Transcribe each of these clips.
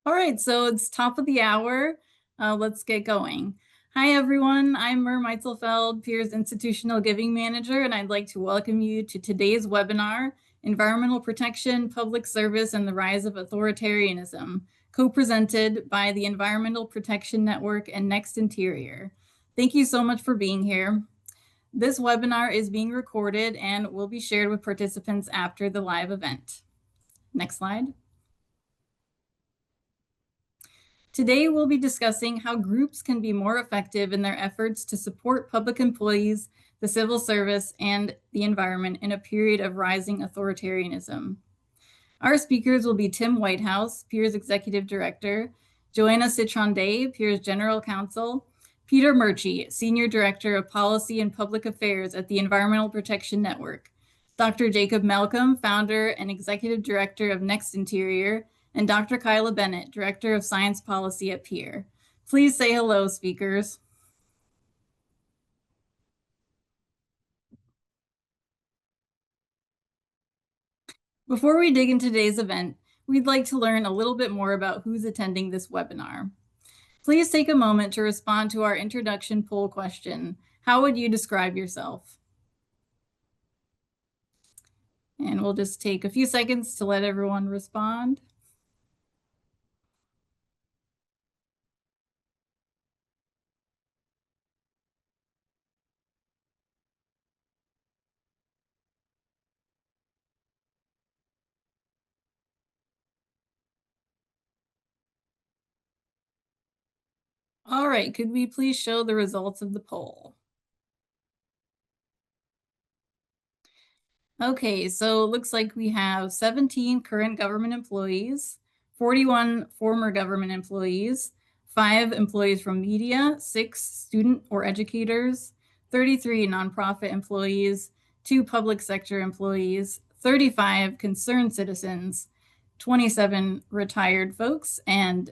All right, so it's top of the hour. Let's get going. Hi, everyone. I'm Mer Meitzelfeld, Peers Institutional Giving Manager, and I'd like to welcome you to today's webinar, Environmental Protection, Public Service, and the Rise of Authoritarianism, co-presented by the Environmental Protection Network and Next Interior. Thank you so much for being here. This webinar is being recorded and will be shared with participants after the live event. Next slide. Today, we'll be discussing how groups can be more effective in their efforts to support public employees, the civil service, and the environment in a period of rising authoritarianism. Our speakers will be Tim Whitehouse, Peers Executive Director, Joanna Citron, Peers General Counsel, Peter Murchie, Senior Director of Policy and Public Affairs at the Environmental Protection Network, Dr. Jacob Malcom, Founder and Executive Director of Next Interior, and Dr. Kyla Bennett, Director of Science Policy at Peer. Please say hello, speakers. Before we dig into today's event, we'd like to learn a little bit more about who's attending this webinar. Please take a moment to respond to our introduction poll question. How would you describe yourself? And we'll just take a few seconds to let everyone respond. All right, could we please show the results of the poll? Okay, so it looks like we have 17 current government employees, 41 former government employees, 5 employees from media, 6 student or educators, 33 nonprofit employees, 2 public sector employees, 35 concerned citizens, 27 retired folks, and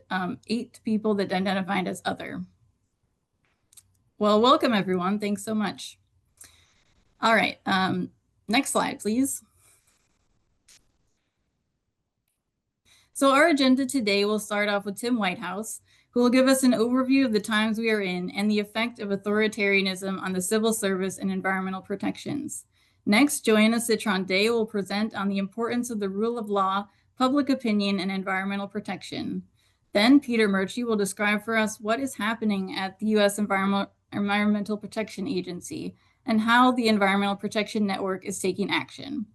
8 people that identified as other. Well, welcome everyone. Thanks so much. All right, next slide, please. So our agenda today will start off with Tim Whitehouse, who will give us an overview of the times we are in and the effect of authoritarianism on the civil service and environmental protections. Next, Joanna Citron will present on the importance of the rule of law, public opinion, and environmental protection. Then Peter Murchie will describe for us what is happening at the U.S. Environmental Protection Agency and how the Environmental Protection Network is taking action.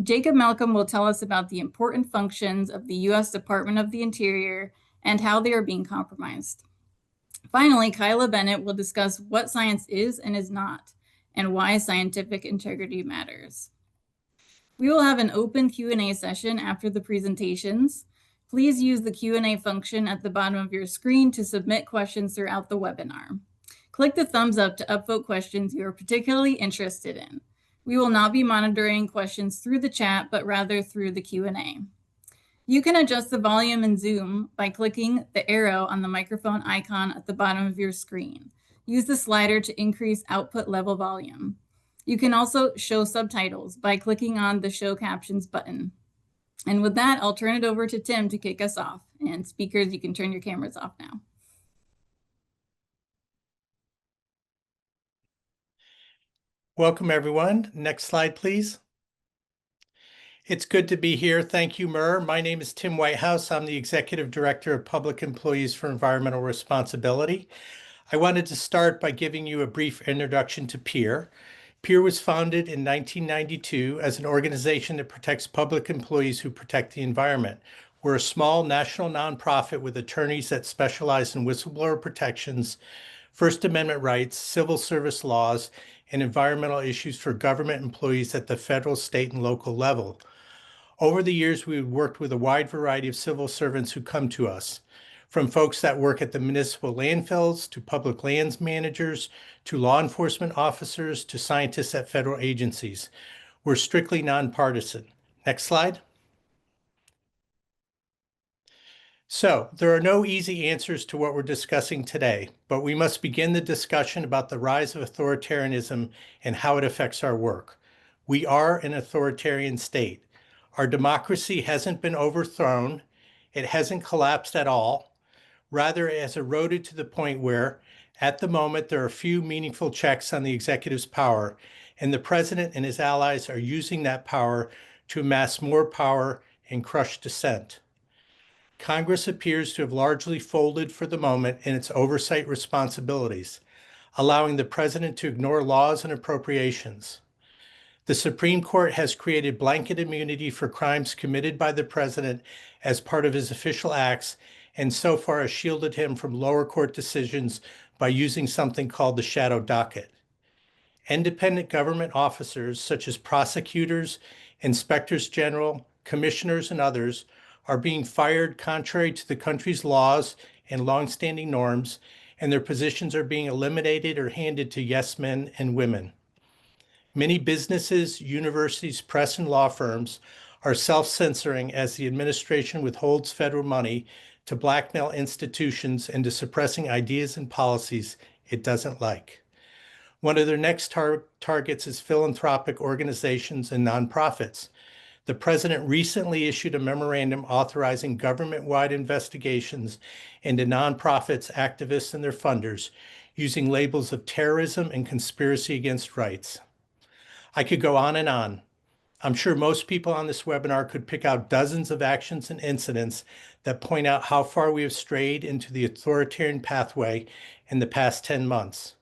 Jacob Malcom will tell us about the important functions of the U.S. Department of the Interior and how they are being compromised. Finally, Kyla Bennett will discuss what science is and is not, and why scientific integrity matters. We will have an open Q&A session after the presentations. Please use the Q&A function at the bottom of your screen to submit questions throughout the webinar. Click the thumbs up to upvote questions you are particularly interested in. We will not be monitoring questions through the chat, but rather through the Q&A. You can adjust the volume in Zoom by clicking the arrow on the microphone icon at the bottom of your screen. Use the slider to increase output level volume. You can also show subtitles by clicking on the Show Captions button. And with that, I'll turn it over to Tim to kick us off. And speakers, you can turn your cameras off now. Welcome, everyone. Next slide, please. It's good to be here. Thank you, Mur. My name is Tim Whitehouse. I'm the Executive Director of Public Employees for Environmental Responsibility. I wanted to start by giving you a brief introduction to PEER. PEER was founded in 1992 as an organization that protects public employees who protect the environment. We're a small national nonprofit with attorneys that specialize in whistleblower protections, First Amendment rights, civil service laws, and environmental issues for government employees at the federal, state, and local level. Over the years, we've worked with a wide variety of civil servants who come to us, from folks that work at the municipal landfills, to public lands managers, to law enforcement officers, to scientists at federal agencies. We're strictly nonpartisan. Next slide. So there are no easy answers to what we're discussing today, but we must begin the discussion about the rise of authoritarianism and how it affects our work. We are an authoritarian state. Our democracy hasn't been overthrown. It hasn't collapsed at all. Rather, it has eroded to the point where, at the moment, there are few meaningful checks on the executive's power, and the president and his allies are using that power to amass more power and crush dissent. Congress appears to have largely folded for the moment in its oversight responsibilities, allowing the president to ignore laws and appropriations. The Supreme Court has created blanket immunity for crimes committed by the president as part of his official acts, and so far has shielded him from lower court decisions by using something called the shadow docket. Independent government officers, such as prosecutors, inspectors general, commissioners, and others, are being fired contrary to the country's laws and longstanding norms, and their positions are being eliminated or handed to yes men and women. Many businesses, universities, press, and law firms are self-censoring as the administration withholds federal money to blackmail institutions into suppressing ideas and policies it doesn't like. One of their next targets is philanthropic organizations and nonprofits. The president recently issued a memorandum authorizing government-wide investigations into nonprofits, activists, and their funders using labels of terrorism and conspiracy against rights. I could go on and on. I'm sure most people on this webinar could pick out dozens of actions and incidents that point out how far we have strayed into the authoritarian pathway in the past 10 months.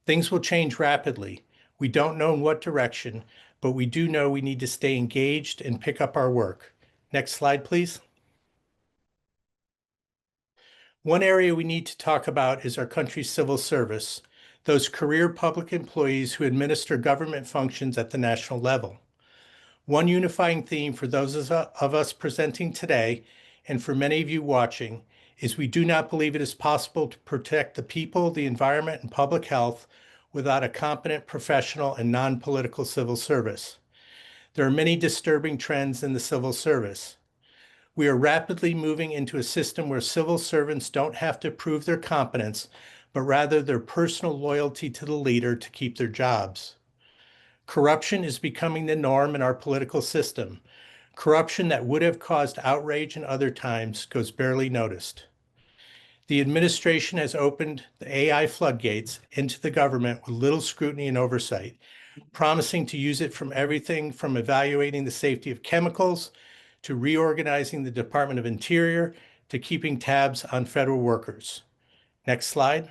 Things will change rapidly. We don't know in what direction, but we do know we need to stay engaged and pick up our work. Next slide, please. One area we need to talk about is our country's civil service, those career public employees who administer government functions at the national level. One unifying theme for those of us presenting today, and for many of you watching, is we do not believe it is possible to protect the people, the environment, and public health without a competent, professional, and non-political civil service. There are many disturbing trends in the civil service. We are rapidly moving into a system where civil servants don't have to prove their competence, but rather their personal loyalty to the leader to keep their jobs. Corruption is becoming the norm in our political system. Corruption that would have caused outrage in other times goes barely noticed. The administration has opened the AI floodgates into the government with little scrutiny and oversight, promising to use it from everything from evaluating the safety of chemicals to reorganizing the Department of Interior to keeping tabs on federal workers. Next slide.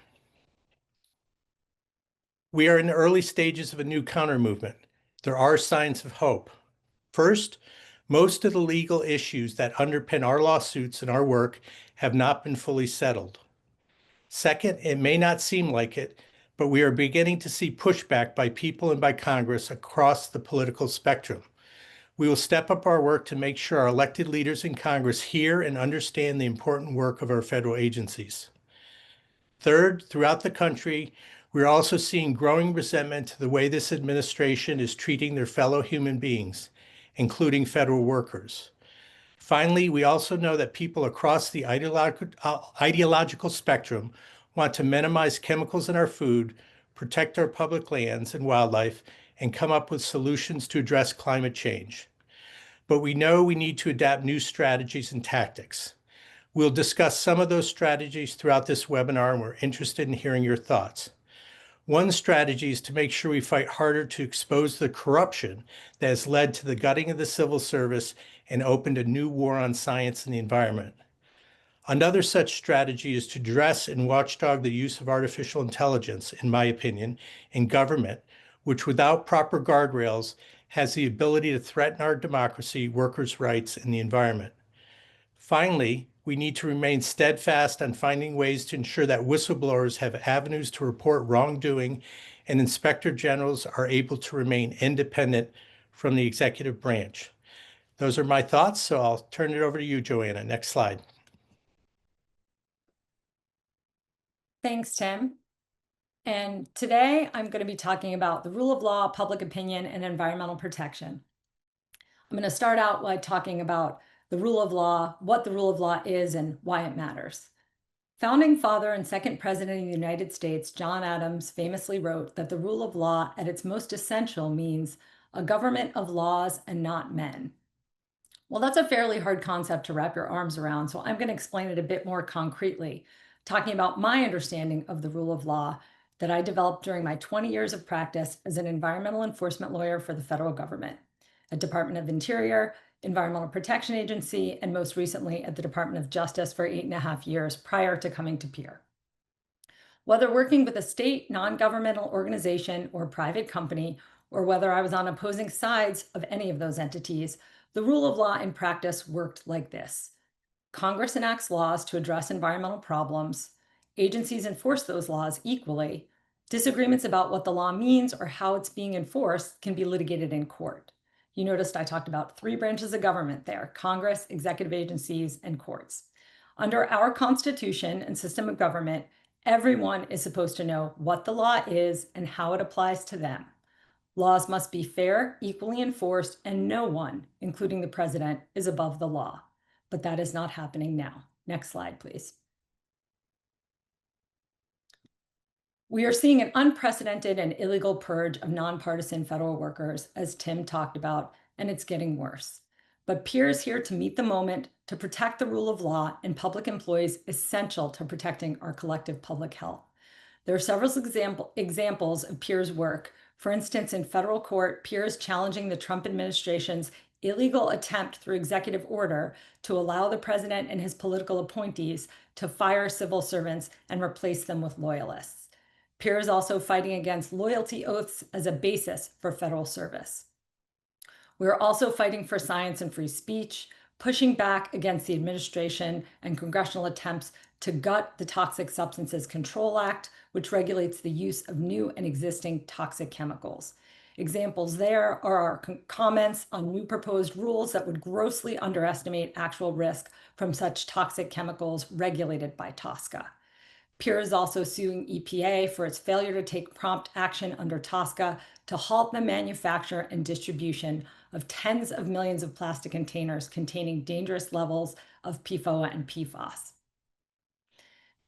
We are in the early stages of a new counter-movement. There are signs of hope. First, most of the legal issues that underpin our lawsuits and our work have not been fully settled. Second, it may not seem like it, but we are beginning to see pushback by people and by Congress across the political spectrum. We will step up our work to make sure our elected leaders in Congress hear and understand the important work of our federal agencies. Third, throughout the country, we're also seeing growing resentment to the way this administration is treating their fellow human beings, including federal workers. Finally, we also know that people across the ideological spectrum want to minimize chemicals in our food, protect our public lands and wildlife, and come up with solutions to address climate change. But we know we need to adapt new strategies and tactics. We'll discuss some of those strategies throughout this webinar, and we're interested in hearing your thoughts. One strategy is to make sure we fight harder to expose the corruption that has led to the gutting of the civil service and opened a new war on science and the environment. Another such strategy is to address and watchdog the use of artificial intelligence, in my opinion, in government, which without proper guardrails has the ability to threaten our democracy, workers' rights, and the environment. Finally, we need to remain steadfast on finding ways to ensure that whistleblowers have avenues to report wrongdoing and inspector generals are able to remain independent from the executive branch. Those are my thoughts, so I'll turn it over to you, Joanna. Next slide. Thanks, Tim. And today I'm going to be talking about the rule of law, public opinion, and environmental protection. I'm going to start out by talking about the rule of law, what the rule of law is, and why it matters. Founding father and second president of the United States, John Adams, famously wrote that the rule of law at its most essential means a government of laws and not men. Well, that's a fairly hard concept to wrap your arms around, so I'm going to explain it a bit more concretely, talking about my understanding of the rule of law that I developed during my 20 years of practice as an environmental enforcement lawyer for the federal government, at Department of Interior, Environmental Protection Agency, and most recently at the Department of Justice for 8.5 years prior to coming to PEER. Whether working with a state, non-governmental organization, or private company, or whether I was on opposing sides of any of those entities, the rule of law in practice worked like this. Congress enacts laws to address environmental problems. Agencies enforce those laws equally. Disagreements about what the law means or how it's being enforced can be litigated in court. You noticed I talked about 3 branches of government there: Congress, executive agencies, and courts. Under our Constitution and system of government, everyone is supposed to know what the law is and how it applies to them. Laws must be fair, equally enforced, and no one, including the president, is above the law. But that is not happening now. Next slide, please. We are seeing an unprecedented and illegal purge of nonpartisan federal workers, as Tim talked about, and it's getting worse. But PEER is here to meet the moment, to protect the rule of law and public employees essential to protecting our collective public health. There are several examples of PEER's work. For instance, in federal court, PEER is challenging the Trump administration's illegal attempt through executive order to allow the president and his political appointees to fire civil servants and replace them with loyalists. PEER is also fighting against loyalty oaths as a basis for federal service. We're also fighting for science and free speech, pushing back against the administration and congressional attempts to gut the Toxic Substances Control Act, which regulates the use of new and existing toxic chemicals. Examples there are our comments on new proposed rules that would grossly underestimate actual risk from such toxic chemicals regulated by TSCA. PEER is also suing EPA for its failure to take prompt action under TSCA to halt the manufacture and distribution of tens of millions of plastic containers containing dangerous levels of PFOA and PFAS.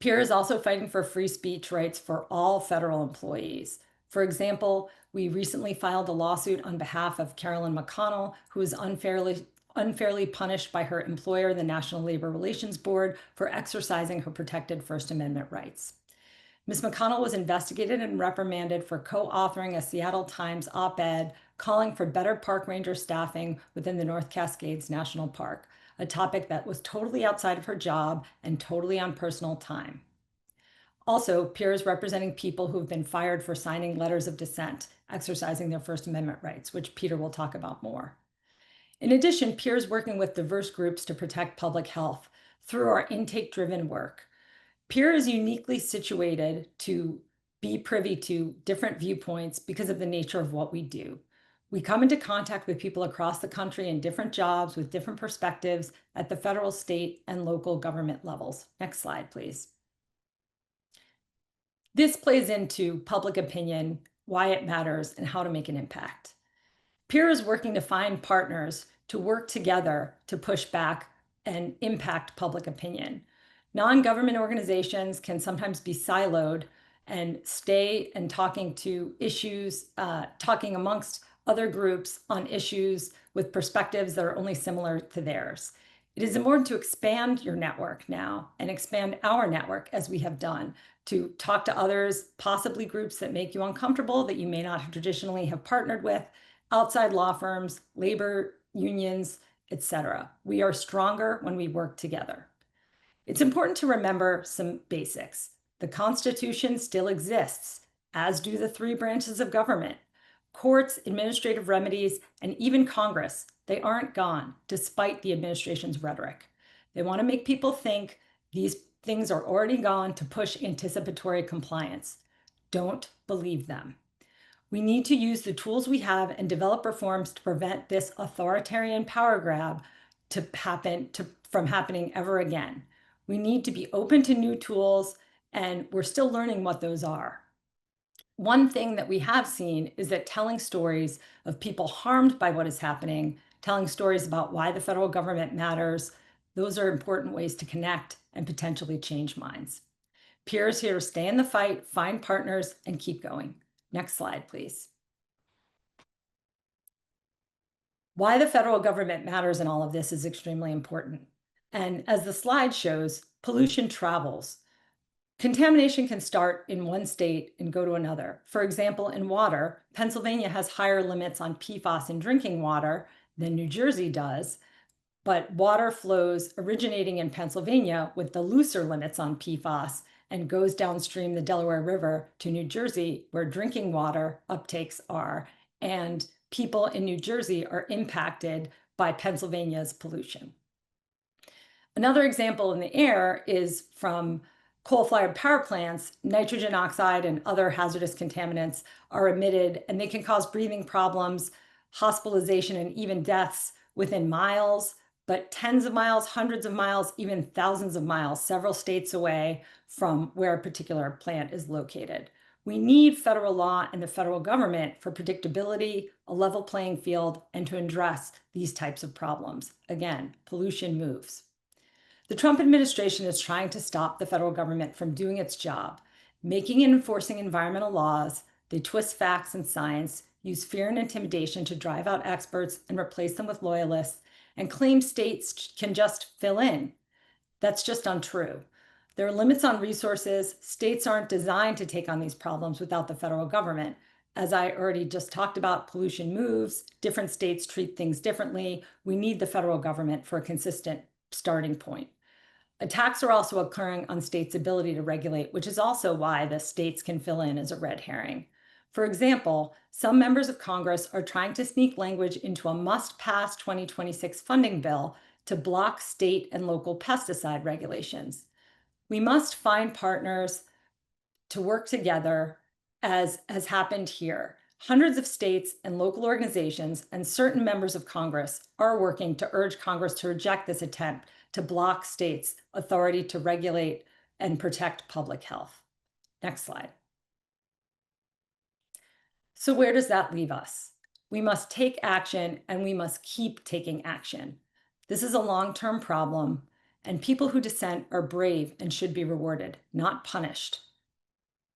PEER is also fighting for free speech rights for all federal employees. For example, we recently filed a lawsuit on behalf of Carolyn McConnell, who was unfairly punished by her employer, the National Labor Relations Board, for exercising her protected First Amendment rights. Ms. McConnell was investigated and reprimanded for co-authoring a Seattle Times op-ed calling for better park ranger staffing within the North Cascades National Park, a topic that was totally outside of her job and totally on personal time. Also, PEER is representing people who have been fired for signing letters of dissent, exercising their First Amendment rights, which Peter will talk about more. In addition, PEER is working with diverse groups to protect public health through our intake-driven work. PEER is uniquely situated to be privy to different viewpoints because of the nature of what we do. We come into contact with people across the country in different jobs with different perspectives at the federal, state, and local government levels. Next slide, please. This plays into public opinion, why it matters, and how to make an impact. PEER is working to find partners to work together to push back and impact public opinion. Non-government organizations can sometimes be siloed and stay and talking to issues, talking amongst other groups on issues with perspectives that are only similar to theirs. It is important to expand your network now and expand our network as we have done to talk to others, possibly groups that make you uncomfortable that you may not traditionally have partnered with, outside law firms, labor unions, etc. We are stronger when we work together. It's important to remember some basics. The Constitution still exists, as do the 3 branches of government. Courts, administrative remedies, and even Congress, they aren't gone, despite the administration's rhetoric. They want to make people think these things are already gone to push anticipatory compliance. Don't believe them. We need to use the tools we have and develop reforms to prevent this authoritarian power grab from happening ever again. We need to be open to new tools, and we're still learning what those are. One thing that we have seen is that telling stories of people harmed by what is happening, telling stories about why the federal government matters, those are important ways to connect and potentially change minds. PEER is here to stay in the fight, find partners, and keep going. Next slide, please. Why the federal government matters in all of this is extremely important. And as the slide shows, pollution travels. Contamination can start in one state and go to another. For example, in water, Pennsylvania has higher limits on PFAS in drinking water than New Jersey does, but water flows originating in Pennsylvania with the looser limits on PFAS and goes downstream the Delaware River to New Jersey, where drinking water uptakes are, and people in New Jersey are impacted by Pennsylvania's pollution. Another example in the air is from coal-fired power plants. Nitrogen oxide and other hazardous contaminants are emitted, and they can cause breathing problems, hospitalization, and even deaths within miles, but tens of miles, hundreds of miles, even thousands of miles, several states away from where a particular plant is located. We need federal law and the federal government for predictability, a level playing field, and to address these types of problems. Again, pollution moves. The Trump administration is trying to stop the federal government from doing its job, making and enforcing environmental laws. They twist facts and science, use fear and intimidation to drive out experts and replace them with loyalists, and claim states can just fill in. That's just untrue. There are limits on resources. States aren't designed to take on these problems without the federal government. As I already just talked about, pollution moves. Different states treat things differently. We need the federal government for a consistent starting point. Attacks are also occurring on states' ability to regulate, which is also why the states can fill in as a red herring. For example, some members of Congress are trying to sneak language into a must-pass 2026 funding bill to block state and local pesticide regulations. We must find partners to work together, as has happened here. Hundreds of states and local organizations and certain members of Congress are working to urge Congress to reject this attempt to block states' authority to regulate and protect public health. Next slide. So where does that leave us? We must take action, and we must keep taking action. This is a long-term problem, and people who dissent are brave and should be rewarded, not punished.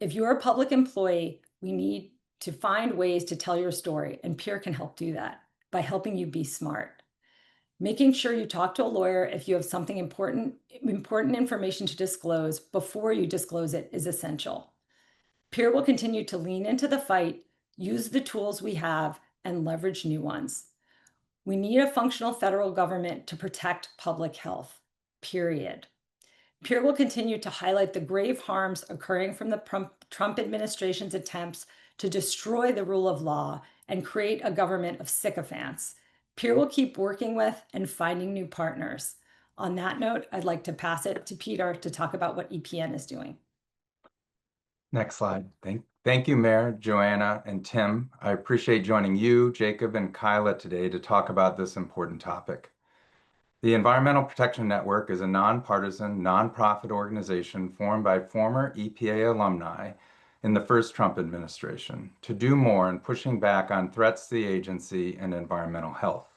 If you're a public employee, we need to find ways to tell your story, and Peer can help do that by helping you be smart. Making sure you talk to a lawyer if you have something important information to disclose before you disclose it is essential. Peer will continue to lean into the fight, use the tools we have, and leverage new ones. We need a functional federal government to protect public health, period. Peer will continue to highlight the grave harms occurring from the Trump administration's attempts to destroy the rule of law and create a government of sycophants. Peer will keep working with and finding new partners. On that note, I'd like to pass it to Peter to talk about what EPN is doing. Next slide. Thank you, Mayor, Joanna, and Tim. I appreciate joining you, Jacob, and Kyla today to talk about this important topic. The Environmental Protection Network is a nonpartisan, nonprofit organization formed by former EPA alumni in the first Trump administration to do more in pushing back on threats to the agency and environmental health.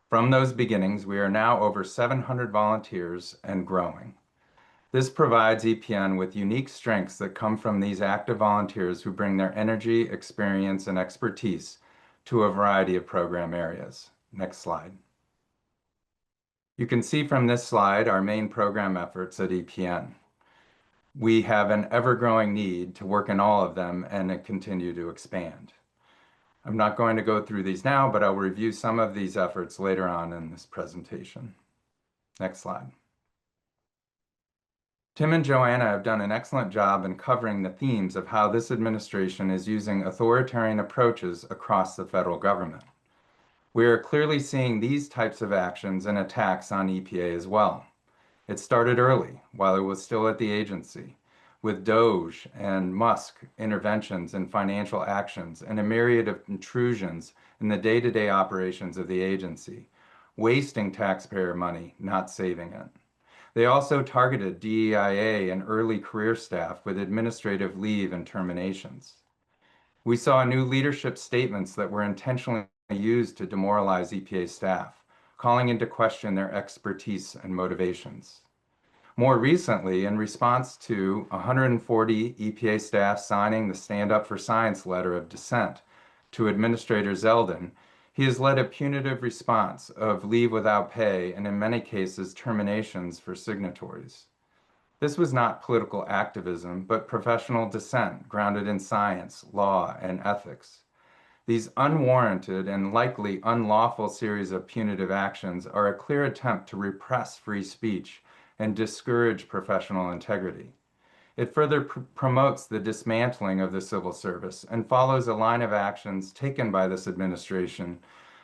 From those beginnings, we are now over 700 volunteers and growing. This provides EPN with unique strengths that come from these active volunteers who bring their energy, experience, and expertise to a variety of program areas. Next slide. You can see from this slide our main program efforts at EPN. We have an ever-growing need to work in all of them and continue to expand. I'm not going to go through these now, but I'll review some of these efforts later on in this presentation. Next slide. Tim and Joanna have done an excellent job in covering the themes of how this administration is using authoritarian approaches across the federal government. We are clearly seeing these types of actions and attacks on EPA as well. It started early, while it was still at the agency, with DOJ and Musk interventions and financial actions and a myriad of intrusions in the day-to-day operations of the agency, wasting taxpayer money, not saving it. They also targeted DEIA and early career staff with administrative leave and terminations. We saw new leadership statements that were intentionally used to demoralize EPA staff, calling into question their expertise and motivations. More recently, in response to 140 EPA staff signing the Stand Up for Science letter of dissent to Administrator Zeldin, He has led a punitive response of leave without pay and in many cases terminations for signatories. This was not political activism, but professional dissent grounded in science, law, and ethics. These unwarranted and likely unlawful series of punitive actions are a clear attempt to repress free speech and discourage professional integrity. It further promotes the dismantling of the civil service and follows a line of actions taken by this administration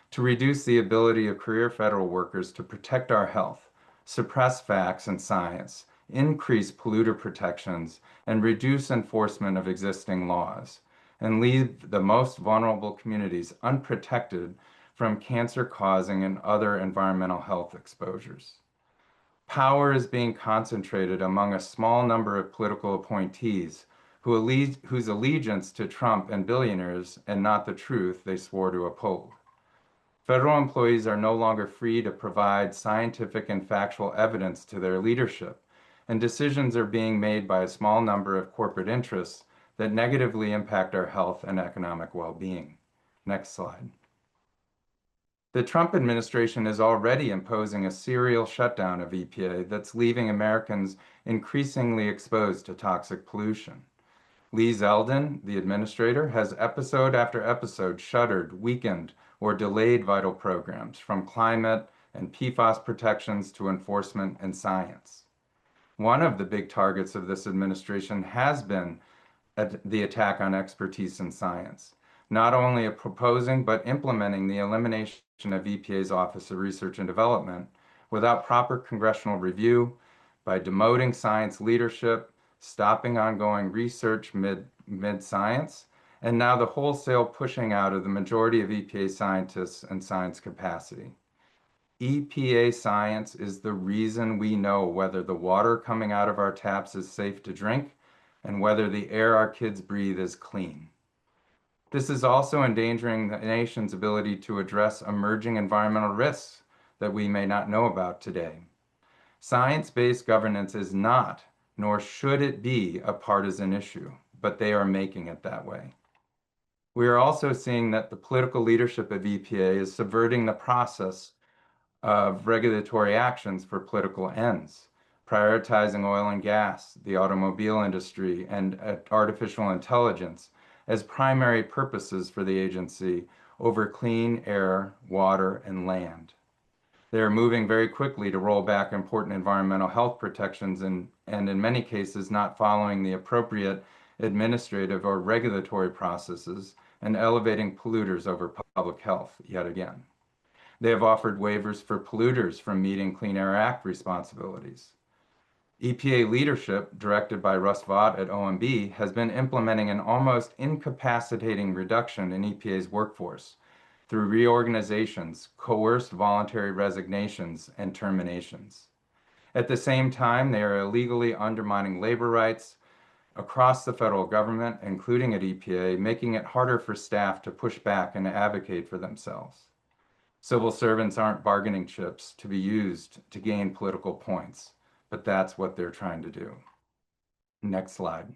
to reduce the ability of career federal workers to protect our health, suppress facts and science, increase polluter protections, and reduce enforcement of existing laws, and leave the most vulnerable communities unprotected from cancer-causing and other environmental health exposures. Power is being concentrated among a small number of political appointees whose allegiance to Trump and billionaires and not the truth they swore to uphold. Federal employees are no longer free to provide scientific and factual evidence to their leadership, and decisions are being made by a small number of corporate interests that negatively impact our health and economic well-being. Next slide. The Trump administration is already imposing a serial shutdown of EPA that's leaving Americans increasingly exposed to toxic pollution. Lee Zeldin, the administrator, has episode after episode shuttered, weakened, or delayed vital programs, from climate and PFAS protections to enforcement and science. One of the big targets of this administration has been the attack on expertise in science, not only proposing but implementing the elimination of EPA's Office of Research and Development without proper congressional review, by demoting science leadership, stopping ongoing research mid-science, and now the wholesale pushing out of the majority of EPA scientists and science capacity. EPA science is the reason we know whether the water coming out of our taps is safe to drink and whether the air our kids breathe is clean. This is also endangering the nation's ability to address emerging environmental risks that we may not know about today. Science-based governance is not, nor should it be, a partisan issue, but they are making it that way. We are also seeing that the political leadership of EPA is subverting the process of regulatory actions for political ends, prioritizing oil and gas, the automobile industry, and artificial intelligence as primary purposes for the agency over clean air, water, and land. They are moving very quickly to roll back important environmental health protections and in many cases not following the appropriate administrative or regulatory processes and elevating polluters over public health yet again. They have offered waivers for polluters from meeting Clean Air Act responsibilities. EPA leadership, directed by Russ Vought at OMB, has been implementing an almost incapacitating reduction in EPA's workforce through reorganizations, coerced voluntary resignations, and terminations. At the same time, they are illegally undermining labor rights across the federal government, including at EPA, making it harder for staff to push back and advocate for themselves. Civil servants aren't bargaining chips to be used to gain political points, but that's what they're trying to do. Next slide.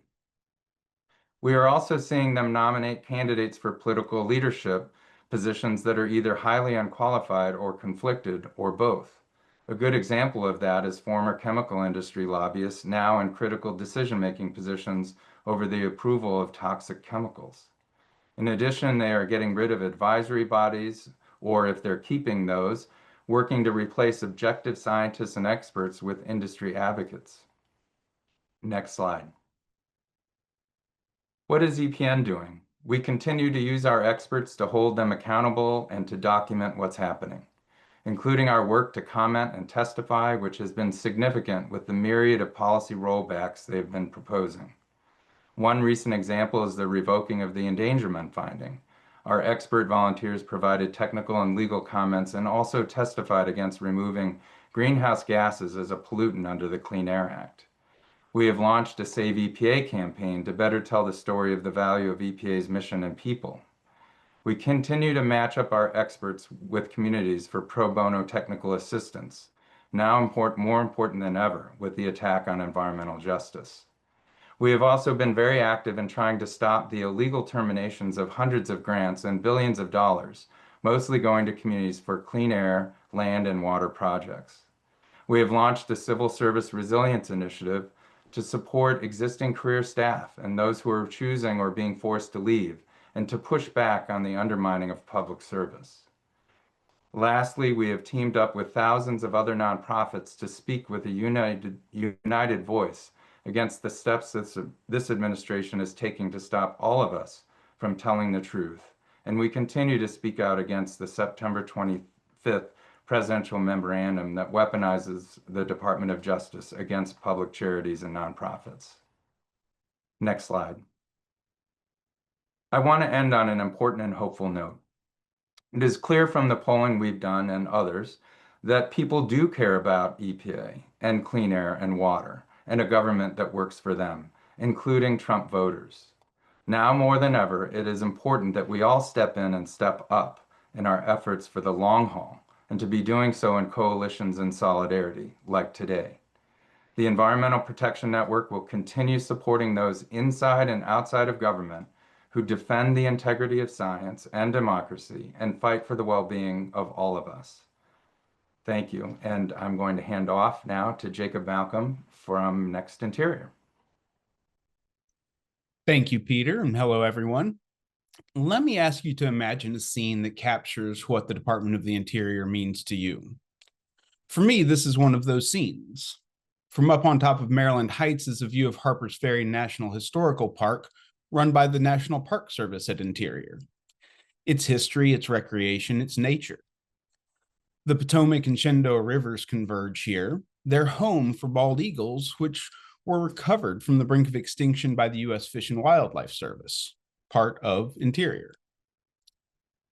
We are also seeing them nominate candidates for political leadership positions that are either highly unqualified or conflicted, or both. A good example of that is former chemical industry lobbyists now in critical decision-making positions over the approval of toxic chemicals. In addition, they are getting rid of advisory bodies, or if they're keeping those, working to replace objective scientists and experts with industry advocates. Next slide. What is EPN doing? We continue to use our experts to hold them accountable and to document what's happening, including our work to comment and testify, which has been significant with the myriad of policy rollbacks they've been proposing. One recent example is the revoking of the endangerment finding. Our expert volunteers provided technical and legal comments and also testified against removing greenhouse gases as a pollutant under the Clean Air Act. We have launched a Save EPA campaign to better tell the story of the value of EPA's mission and people. We continue to match up our experts with communities for pro bono technical assistance, now more important than ever with the attack on environmental justice. We have also been very active in trying to stop the illegal terminations of hundreds of grants and billions of dollars mostly going to communities for clean air, land, and water projects. We have launched a Civil Service Resilience Initiative to support existing career staff and those who are choosing or being forced to leave, and to push back on the undermining of public service. Lastly, we have teamed up with thousands of other nonprofits to speak with a united voice against the steps this administration is taking to stop all of us from telling the truth. And we continue to speak out against the September 25th presidential memorandum that weaponizes the Department of Justice against public charities and nonprofits. Next slide. I want to end on an important and hopeful note. It is clear from the polling we've done and others that people do care about EPA and clean air and water and a government that works for them, including Trump voters. Now more than ever, it is important that we all step in and step up in our efforts for the long haul, and to be doing so in coalitions and solidarity, like today. The Environmental Protection Network will continue supporting those inside and outside of government who defend the integrity of science and democracy and fight for the well-being of all of us. Thank you, and I'm going to hand off now to Jacob Malcom from Next Interior. Thank you, Peter, and hello, everyone. Let me ask you to imagine a scene that captures what the Department of the Interior means to you. For me, this is one of those scenes. From up on top of Maryland Heights is a view of Harpers Ferry National Historical Park, run by the National Park Service at Interior. Its history, its recreation, its nature. The Potomac and Shenandoah rivers converge here. They're home for bald eagles, which were recovered from the brink of extinction by the U.S. Fish and Wildlife Service, part of Interior.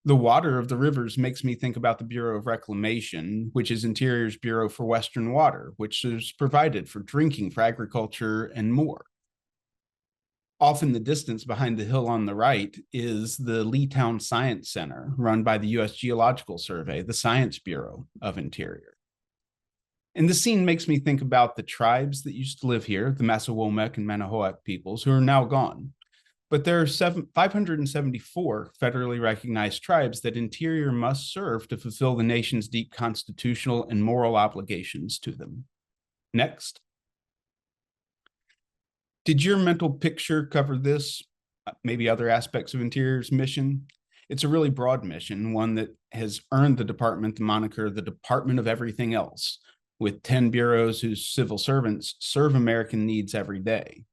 The water of the rivers makes me think about the Bureau of Reclamation, which is Interior's Bureau for Western Water, which is provided for drinking, for agriculture, and more. Off in the distance behind the hill on the right is the Leetown Science Center, run by the U.S. Geological Survey, the Science Bureau of Interior. And the scene makes me think about the tribes that used to live here, the Massawomack and Manahoac peoples, who are now gone. But there are 574 federally recognized tribes that Interior must serve to fulfill the nation's deep constitutional and moral obligations to them. Next. Did your mental picture cover this? Maybe other aspects of Interior's mission? It's a really broad mission, one that has earned the department the moniker, the Department of Everything Else, with 10 bureaus whose civil servants serve American needs every day.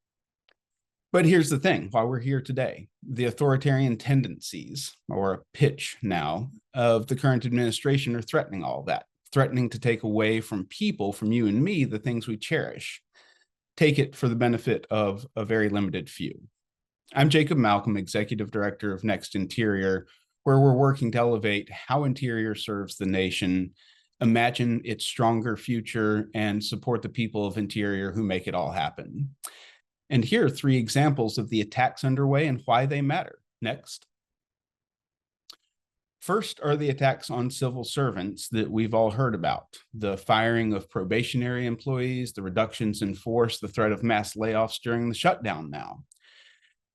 But here's the thing, while we're here today, the authoritarian tendencies, or a pitch now, of the current administration are threatening all that, threatening to take away from people, from you and me, the things we cherish. Take it for the benefit of a very limited few. I'm Jacob Malcom, Executive Director of Next Interior, where we're working to elevate how Interior serves the nation, imagine its stronger future, and support the people of Interior who make it all happen. And here are 3 examples of the attacks underway and why they matter. Next. First are the attacks on civil servants that we've all heard about. The firing of probationary employees, the reductions in force, the threat of mass layoffs during the shutdown now.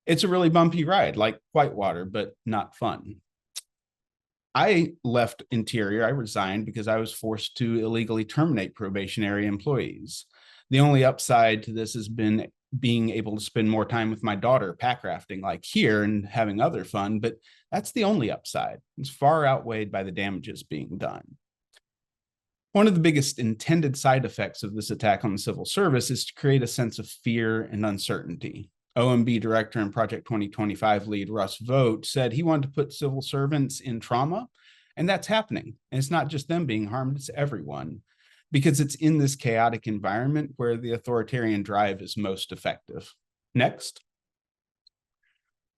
It's a really bumpy ride, like Whitewater, but not fun. I left Interior, I resigned because I was forced to illegally terminate probationary employees. The only upside to this has been being able to spend more time with my daughter pack rafting like here and having other fun, but that's the only upside. It's far outweighed by the damages being done. One of the biggest intended side effects of this attack on the civil service is to create a sense of fear and uncertainty. OMB Director and Project 2025 lead Russ Vogt said he wanted to put civil servants in trauma, and that's happening. And it's not just them being harmed, it's everyone, because it's in this chaotic environment where the authoritarian drive is most effective. Next.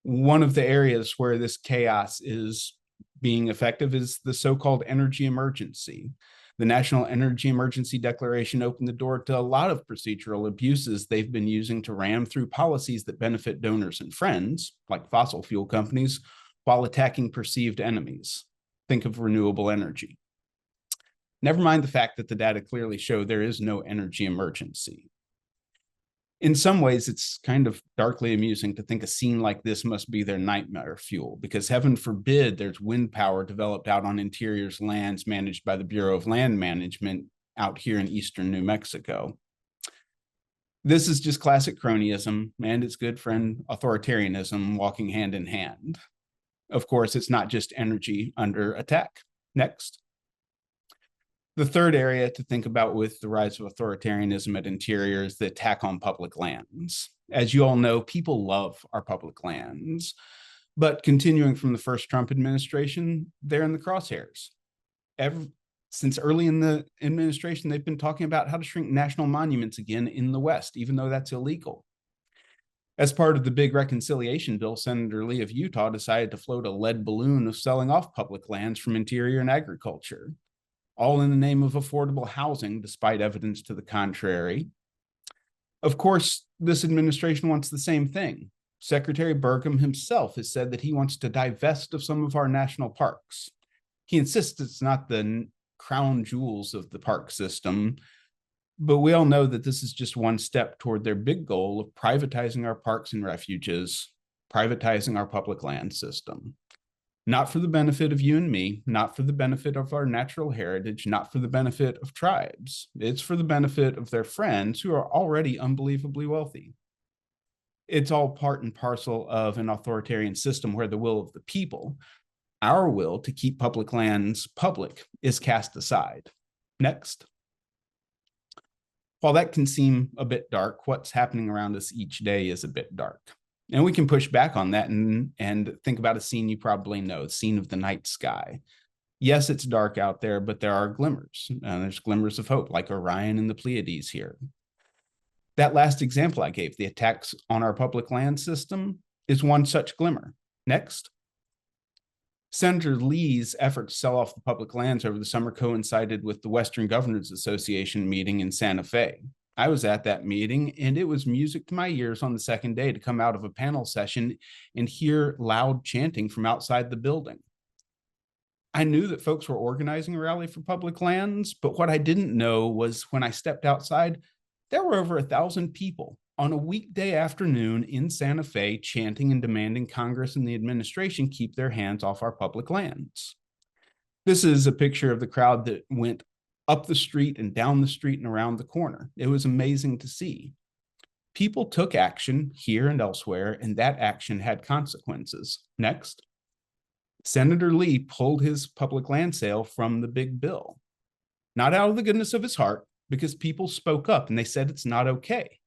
One of the areas where this chaos is being effective is the so-called energy emergency. The National Energy Emergency Declaration opened the door to a lot of procedural abuses they've been using to ram through policies that benefit donors and friends, like fossil fuel companies, while attacking perceived enemies. Think of renewable energy. Never mind the fact that the data clearly show there is no energy emergency. In some ways, it's kind of darkly amusing to think a scene like this must be their nightmare fuel, because heaven forbid there's wind power developed out on Interior's lands managed by the Bureau of Land Management out here in eastern New Mexico. This is just classic cronyism and its good friend authoritarianism walking hand in hand. Of course, it's not just energy under attack. Next. The third area to think about with the rise of authoritarianism at Interior is the attack on public lands. As you all know, people love our public lands, but continuing from the first Trump administration, they're in the crosshairs. Since early in the administration, they've been talking about how to shrink national monuments again in the West, even though that's illegal. As part of the big reconciliation bill, Senator Lee of Utah decided to float a lead balloon of selling off public lands from Interior and agriculture, all in the name of affordable housing, despite evidence to the contrary. Of course, this administration wants the same thing. Secretary Burgum himself has said that he wants to divest of some of our national parks. He insists it's not the crown jewels of the park system, but we all know that this is just one step toward their big goal of privatizing our parks and refuges, privatizing our public land system. Not for the benefit of you and me, not for the benefit of our natural heritage, not for the benefit of tribes. It's for the benefit of their friends who are already unbelievably wealthy. It's all part and parcel of an authoritarian system where the will of the people, our will to keep public lands public, is cast aside. Next. While that can seem a bit dark, what's happening around us each day is a bit dark. And we can push back on that and think about a scene you probably know, the scene of the night sky. Yes, it's dark out there, but there are glimmers. There's glimmers of hope, like Orion and the Pleiades here. That last example I gave, the attacks on our public land system, is one such glimmer. Next. Senator Lee's effort to sell off the public lands over the summer coincided with the Western Governors Association meeting in Santa Fe. I was at that meeting, and it was music to my ears on the second day to come out of a panel session and hear loud chanting from outside the building. I knew that folks were organizing a rally for public lands, but what I didn't know was when I stepped outside, there were over 1,000 people on a weekday afternoon in Santa Fe chanting and demanding Congress and the administration keep their hands off our public lands. This is a picture of the crowd that went up the street and down the street and around the corner. It was amazing to see. People took action here and elsewhere, and that action had consequences. Next. Senator Lee pulled his public land sale from the big bill. Not out of the goodness of his heart, because people spoke up and they said it's not okay.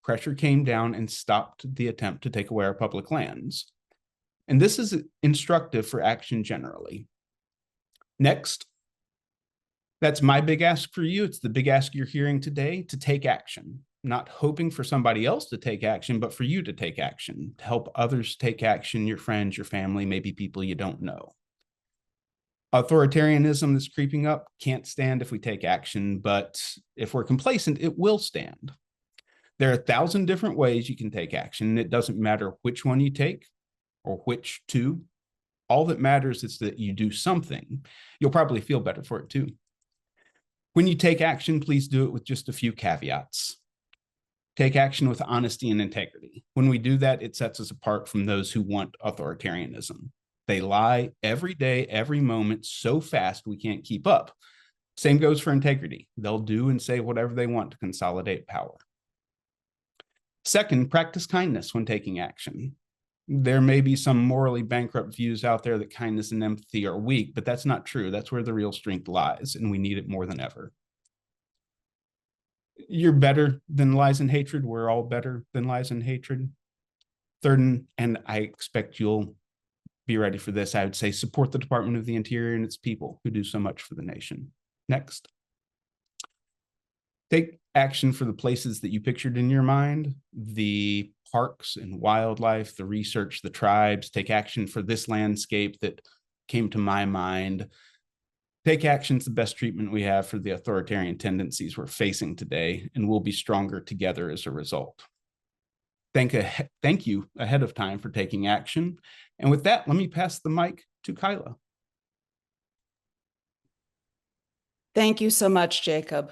Pressure came down and stopped the attempt to take away our public lands. And this is instructive for action generally. Next. That's my big ask for you. It's the big ask you're hearing today, to take action. Not hoping for somebody else to take action, but for you to take action, to help others take action, your friends, your family, maybe people you don't know. Authoritarianism that's creeping up can't stand if we take action, but if we're complacent, it will stand. There are 1,000 different ways you can take action, and it doesn't matter which one you take or which two. All that matters is that you do something. You'll probably feel better for it too. When you take action, please do it with just a few caveats. Take action with honesty and integrity. When we do that, it sets us apart from those who want authoritarianism. They lie every day, every moment, so fast we can't keep up. Same goes for integrity. They'll do and say whatever they want to consolidate power. Second, practice kindness when taking action. There may be some morally bankrupt views out there that kindness and empathy are weak, but that's not true. That's where the real strength lies, and we need it more than ever. You're better than lies and hatred. We're all better than lies and hatred. Third, and I expect you'll be ready for this, I would say support the Department of the Interior and its people who do so much for the nation. Next. Take action for the places that you pictured in your mind, the parks and wildlife, the research, the tribes. Take action for this landscape that came to my mind. Take action is the best treatment we have for the authoritarian tendencies we're facing today, and we'll be stronger together as a result. Thank you ahead of time for taking action. And with that, let me pass the mic to Kyla. Thank you so much, Jacob.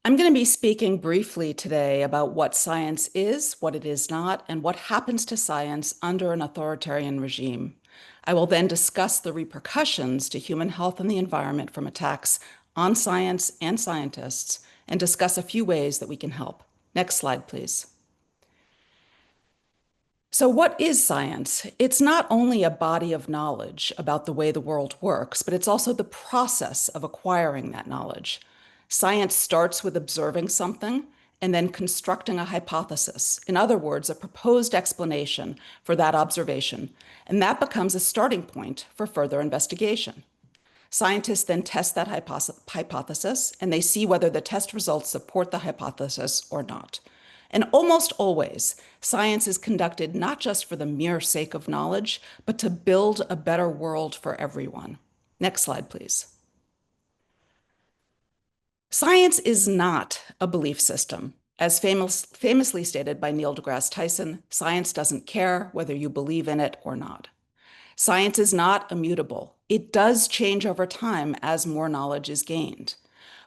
I'm going to be speaking briefly today about what science is, what it is not, and what happens to science under an authoritarian regime. I will then discuss the repercussions to human health and the environment from attacks on science and scientists, and discuss a few ways that we can help. Next slide, please. So what is science? It's not only a body of knowledge about the way the world works, but it's also the process of acquiring that knowledge. Science starts with observing something and then constructing a hypothesis. In other words, a proposed explanation for that observation, and that becomes a starting point for further investigation. Scientists then test that hypothesis, and they see whether the test results support the hypothesis or not. And almost always, science is conducted not just for the mere sake of knowledge, but to build a better world for everyone. Next slide, please. Science is not a belief system. As famously stated by Neil deGrasse Tyson, science doesn't care whether you believe in it or not. Science is not immutable. It does change over time as more knowledge is gained.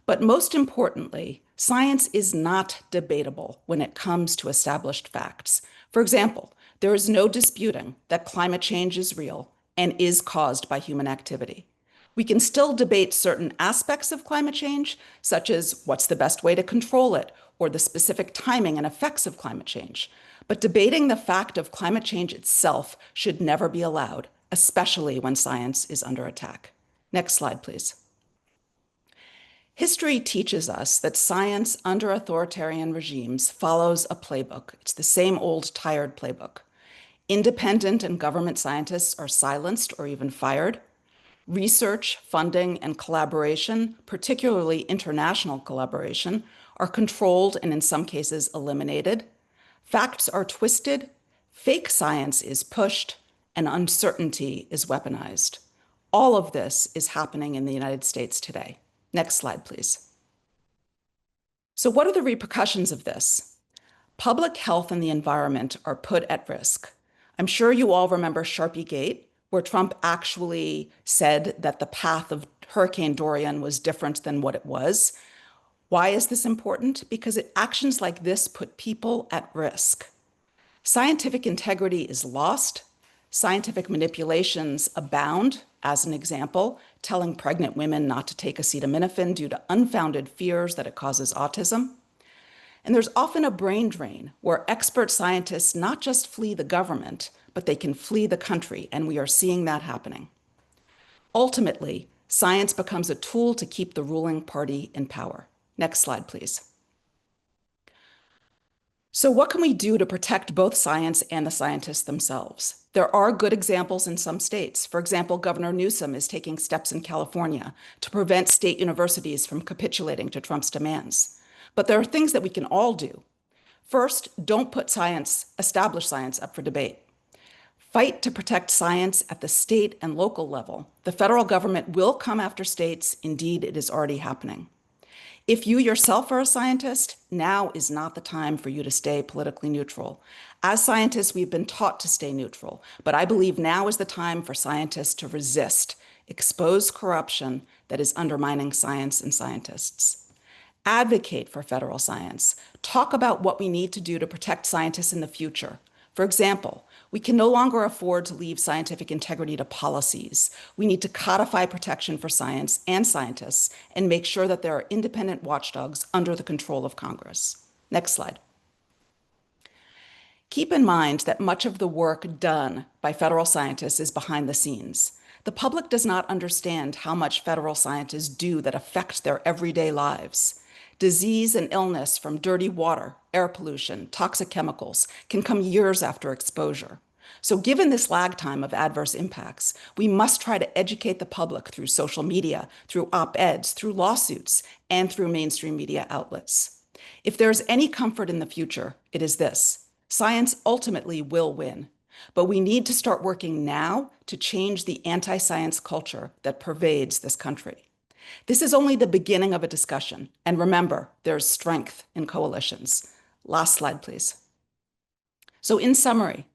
But most importantly, science is not debatable when it comes to established facts. For example, there is no disputing that climate change is real and is caused by human activity. We can still debate certain aspects of climate change, such as what's the best way to control it, or the specific timing and effects of climate change. But debating the fact of climate change itself should never be allowed, especially when science is under attack. Next slide, please. History teaches us that science under authoritarian regimes follows a playbook. It's the same old tired playbook. Independent and government scientists are silenced or even fired. Research, funding, and collaboration, particularly international collaboration, are controlled and in some cases eliminated. Facts are twisted, fake science is pushed, and uncertainty is weaponized. All of this is happening in the United States today. Next slide, please. So what are the repercussions of this? Public health and the environment are put at risk. I'm sure you all remember Sharpie Gate, where Trump actually said that the path of Hurricane Dorian was different than what it was. Why is this important? Because actions like this put people at risk. Scientific integrity is lost. Scientific manipulations abound. As an example, telling pregnant women not to take acetaminophen due to unfounded fears that it causes autism. And there's often a brain drain where expert scientists not just flee the government, but they can flee the country, and we are seeing that happening. Ultimately, science becomes a tool to keep the ruling party in power. Next slide, please. So what can we do to protect both science and the scientists themselves? There are good examples in some states. For example, Governor Newsom is taking steps in California to prevent state universities from capitulating to Trump's demands. But there are things that we can all do. First, don't put established science up for debate. Fight to protect science at the state and local level. The federal government will come after states. Indeed, it is already happening. If you yourself are a scientist, now is not the time for you to stay politically neutral. As scientists, we've been taught to stay neutral, but I believe now is the time for scientists to resist, expose corruption that is undermining science and scientists. Advocate for federal science. Talk about what we need to do to protect scientists in the future. For example, we can no longer afford to leave scientific integrity to policies. We need to codify protection for science and scientists and make sure that there are independent watchdogs under the control of Congress. Next slide. Keep in mind that much of the work done by federal scientists is behind the scenes. The public does not understand how much federal scientists do that affect their everyday lives. Disease and illness from dirty water, air pollution, toxic chemicals can come years after exposure. So given this lag time of adverse impacts, we must try to educate the public through social media, through op-eds, through lawsuits, and through mainstream media outlets. If there's any comfort in the future, it is this: science ultimately will win. But we need to start working now to change the anti-science culture that pervades this country. This is only the beginning of a discussion. And remember, there's strength in coalitions. Last slide, please. So in summary,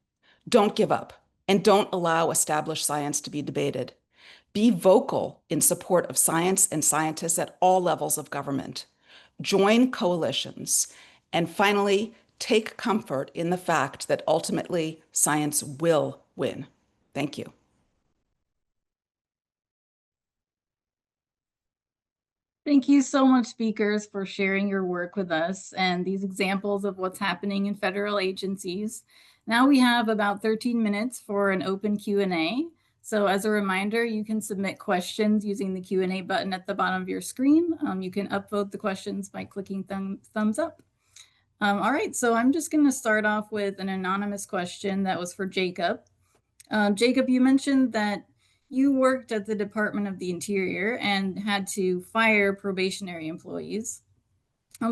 don't give up and don't allow established science to be debated. Be vocal in support of science and scientists at all levels of government. join coalitions, and finally, take comfort in the fact that ultimately science will win. Thank you. Thank you so much, speakers, for sharing your work with us and these examples of what's happening in federal agencies. Now we have about 13 minutes for an open Q&A. So as a reminder, you can submit questions using the Q&A button at the bottom of your screen. You can upvote the questions by clicking thumbs up. All right, so I'm just going to start off with an anonymous question that was for Jacob. Jacob, you mentioned that you worked at the Department of the Interior and had to fire probationary employees.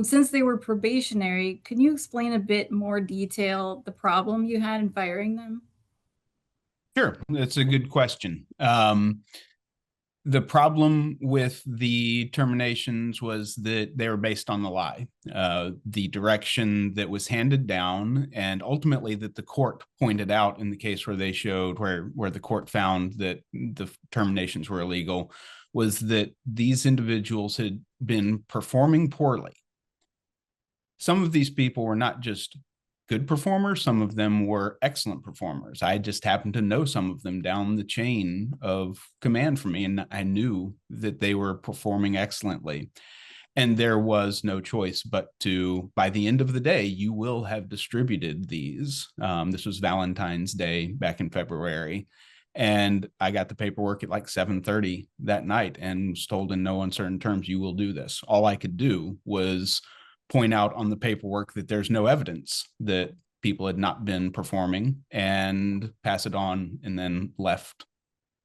Since they were probationary, can you explain a bit more detail the problem you had in firing them? Sure, that's a good question. The problem with the terminations was that they were based on the lie, the direction that was handed down, and ultimately that the court pointed out in the case where they showed where the court found that the terminations were illegal, was that these individuals had been performing poorly. Some of these people were not just good performers, some of them were excellent performers. I just happened to know some of them down the chain of command from me, and I knew that they were performing excellently. And there was no choice but to, by the end of the day, you will have distributed these. This was Valentine's Day back in February. And I got the paperwork at like 7:30 that night and was told in no uncertain terms, you will do this. All I could do was point out on the paperwork that there's no evidence that people had not been performing and pass it on, and then left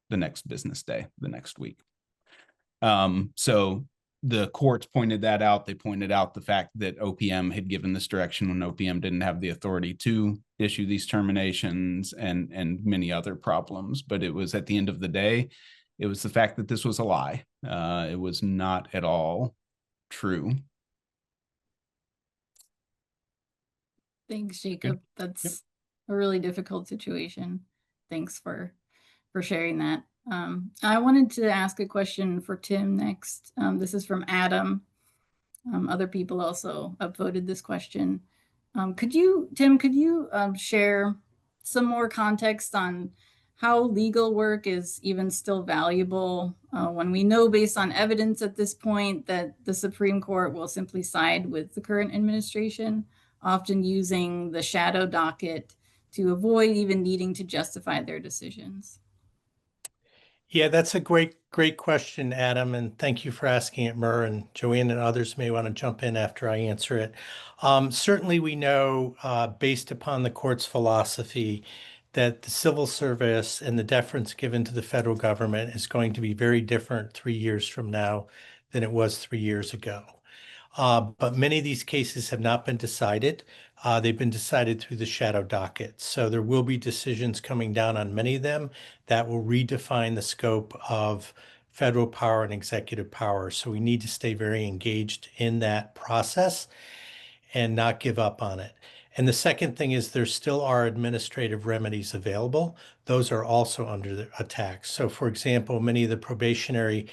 the next business day, the next week. So the courts pointed that out. They pointed out the fact that OPM had given this direction when OPM didn't have the authority to issue these terminations, and many other problems. But it was, at the end of the day, it was the fact that this was a lie. It was not at all true. Thanks, Jacob. That's a really difficult situation. Thanks for sharing that. I wanted to ask a question for Tim next. This is from Adam. Other people also upvoted this question. Tim, could you share some more context on how legal work is even still valuable when we know based on evidence at this point that the Supreme Court will simply side with the current administration, often using the shadow docket to avoid even needing to justify their decisions? Yeah, that's a great question, Adam, and thank you for asking it, Murr, and Joanna and others may want to jump in after I answer it. Certainly we know, based upon the court's philosophy, that the civil service and the deference given to the federal government is going to be very different 3 years from now than it was 3 years ago. But many of these cases have not been decided. They've been decided through the shadow docket. So there will be decisions coming down on many of them that will redefine the scope of federal power and executive power. So we need to stay very engaged in that process and not give up on it. And the second thing is there still are administrative remedies available. Those are also under attack. So for example, many of the probationary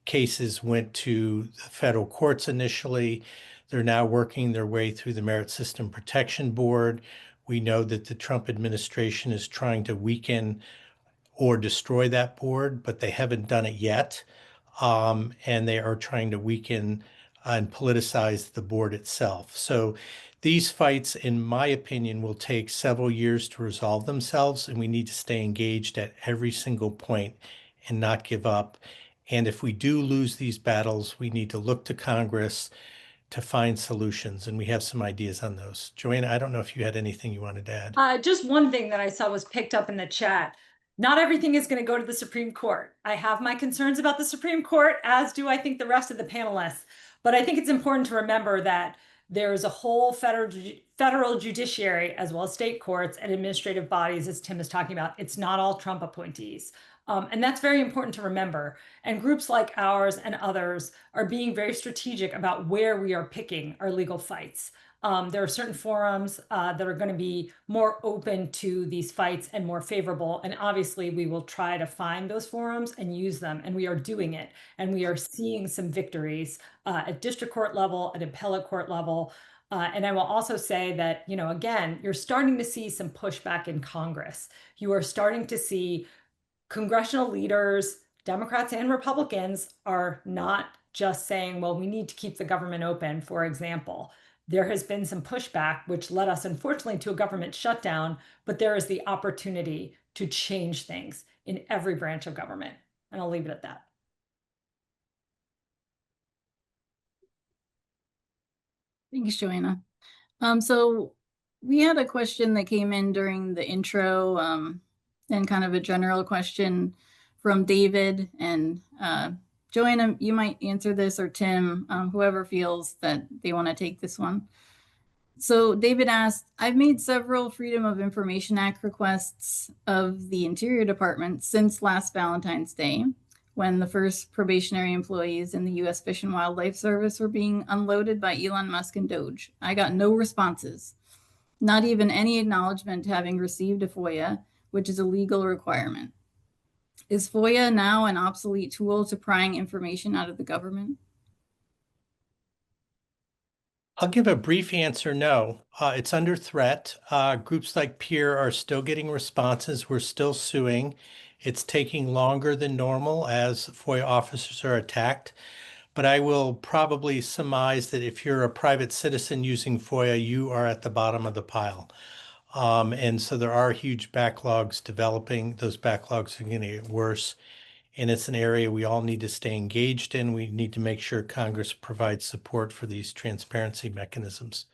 cases went to the federal courts initially. They're now working their way through the Merit System Protection Board. We know that the Trump administration is trying to weaken or destroy that board, but they haven't done it yet. And they are trying to weaken and politicize the board itself. So these fights, in my opinion, will take several years to resolve themselves, and we need to stay engaged at every single point and not give up. And if we do lose these battles, we need to look to Congress to find solutions, and we have some ideas on those. Joanna, I don't know if you had anything you wanted to add. Just one thing that I saw was picked up in the chat. Not everything is going to go to the Supreme Court. I have my concerns about the Supreme Court, as do I think the rest of the panelists. But I think it's important to remember that there is a whole federal judiciary, as well as state courts and administrative bodies, as Tim is talking about. It's not all Trump appointees. And that's very important to remember. And groups like ours and others are being very strategic about where we are picking our legal fights. There are certain forums that are going to be more open to these fights and more favorable. And obviously, we will try to find those forums and use them. And we are doing it. And we are seeing some victories at district court level, at appellate court level. And I will also say that, you know, again, you're starting to see some pushback in Congress. You are starting to see congressional leaders, Democrats and Republicans, are not just saying, well, we need to keep the government open, for example. There has been some pushback, which led us, unfortunately, to a government shutdown, but there is the opportunity to change things in every branch of government. And I'll leave it at that. Thanks, Joanna. So we had a question that came in during the intro and kind of a general question from David. And Joanna, you might answer this, or Tim, whoever feels that they want to take this one. So David asked, I've made several Freedom of Information Act requests of the Interior Department since last Valentine's Day, when the first probationary employees in the U.S. Fish and Wildlife Service were being unloaded by Elon Musk and Doge. I got no responses, not even any acknowledgement to having received a FOIA, which is a legal requirement. Is FOIA now an obsolete tool to prying information out of the government? I'll give a brief answer, no. It's under threat. Groups like Peer are still getting responses. We're still suing. It's taking longer than normal as FOIA officers are attacked. But I will probably surmise that if you're a private citizen using FOIA, you are at the bottom of the pile. And so there are huge backlogs developing. Those backlogs are going to get worse. And it's an area we all need to stay engaged in. We need to make sure Congress provides support for these transparency mechanisms.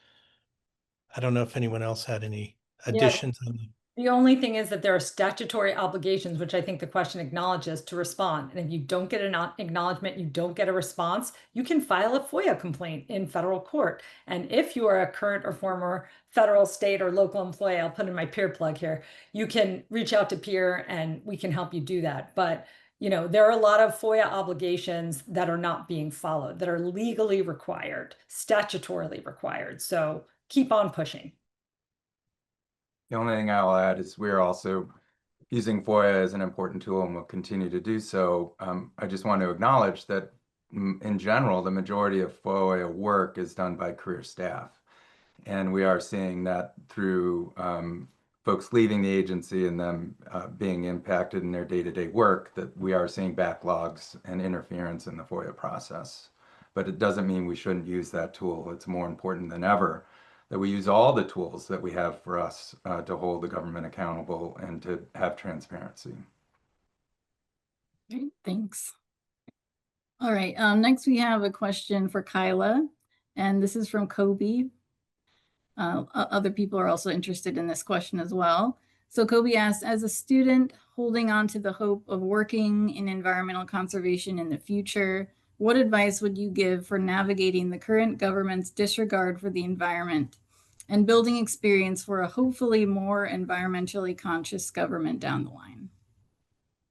I don't know if anyone else had any additions on that. The only thing is that there are statutory obligations, which I think the question acknowledges, to respond. And if you don't get an acknowledgement, you don't get a response, you can file a FOIA complaint in federal court. And if you are a current or former federal, state, or local employee, I'll put in my peer plug here, you can reach out to Peer and we can help you do that. But you know, there are a lot of FOIA obligations that are not being followed, that are legally required, statutorily required. So keep on pushing. The only thing I'll add is we're also using FOIA as an important tool and will continue to do so. I just want to acknowledge that in general, the majority of FOIA work is done by career staff. And we are seeing that through folks leaving the agency and them being impacted in their day-to-day work, that we are seeing backlogs and interference in the FOIA process. But it doesn't mean we shouldn't use that tool. It's more important than ever that we use all the tools that we have for us to hold the government accountable and to have transparency. Great, thanks. All right, next we have a question for Kyla, and this is from Kobe. Other people are also interested in this question as well. So Kobe asked, as a student holding on to the hope of working in environmental conservation in the future, what advice would you give for navigating the current government's disregard for the environment and building experience for a hopefully more environmentally conscious government down the line?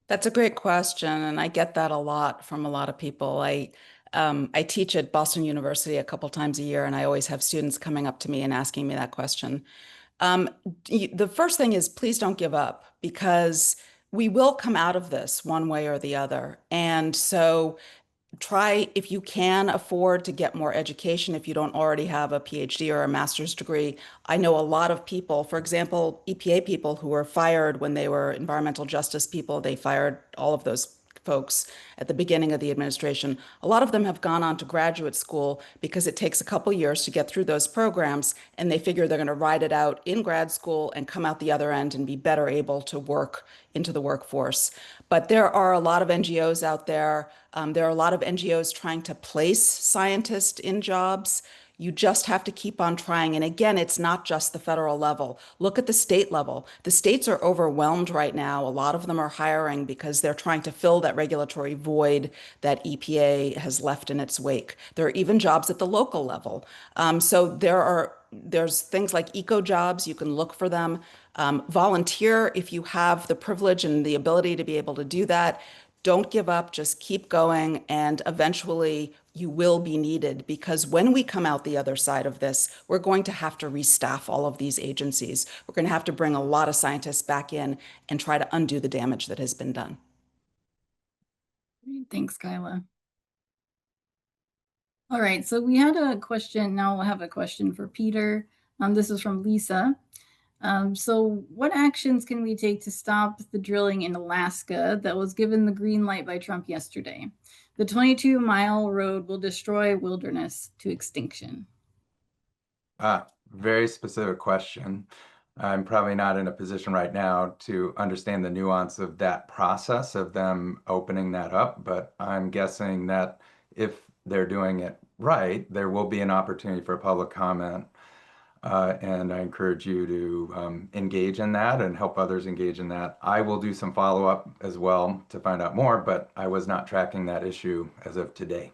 That's a great question, and I get that a lot from a lot of people. I teach at Boston University a couple times a year, and I always have students coming up to me and asking me that question. The first thing is, please don't give up, because we will come out of this one way or the other. And so try, if you can afford to get more education, if you don't already have a PhD or a master's degree. I know a lot of people, for example, EPA people who were fired when they were environmental justice people, they fired all of those folks at the beginning of the administration. A lot of them have gone on to graduate school because it takes a couple years to get through those programs, and they figure they're going to ride it out in grad school and come out the other end and be better able to work into the workforce. But there are a lot of NGOs out there. There are a lot of NGOs trying to place scientists in jobs. You just have to keep on trying. And again, it's not just the federal level. Look at the state level. The states are overwhelmed right now. A lot of them are hiring because they're trying to fill that regulatory void that EPA has left in its wake. There are even jobs at the local level. So there's things like eco jobs. You can look for them. Volunteer if you have the privilege and the ability to be able to do that. Don't give up, just keep going, and eventually you will be needed, because when we come out the other side of this, we're going to have to restaff all of these agencies. We're going to have to bring a lot of scientists back in and try to undo the damage that has been done. Thanks, Kyla. All right, so we had a question. Now we'll have a question for Peter. This is from Lisa. So what actions can we take to stop the drilling in Alaska that was given the green light by Trump yesterday? The 22-mile road will destroy wilderness to extinction. Very specific question. I'm probably not in a position right now to understand the nuance of that process of them opening that up, but I'm guessing that if they're doing it right, there will be an opportunity for public comment. And I encourage you to engage in that and help others engage in that. I will do some follow-up as well to find out more, but I was not tracking that issue as of today.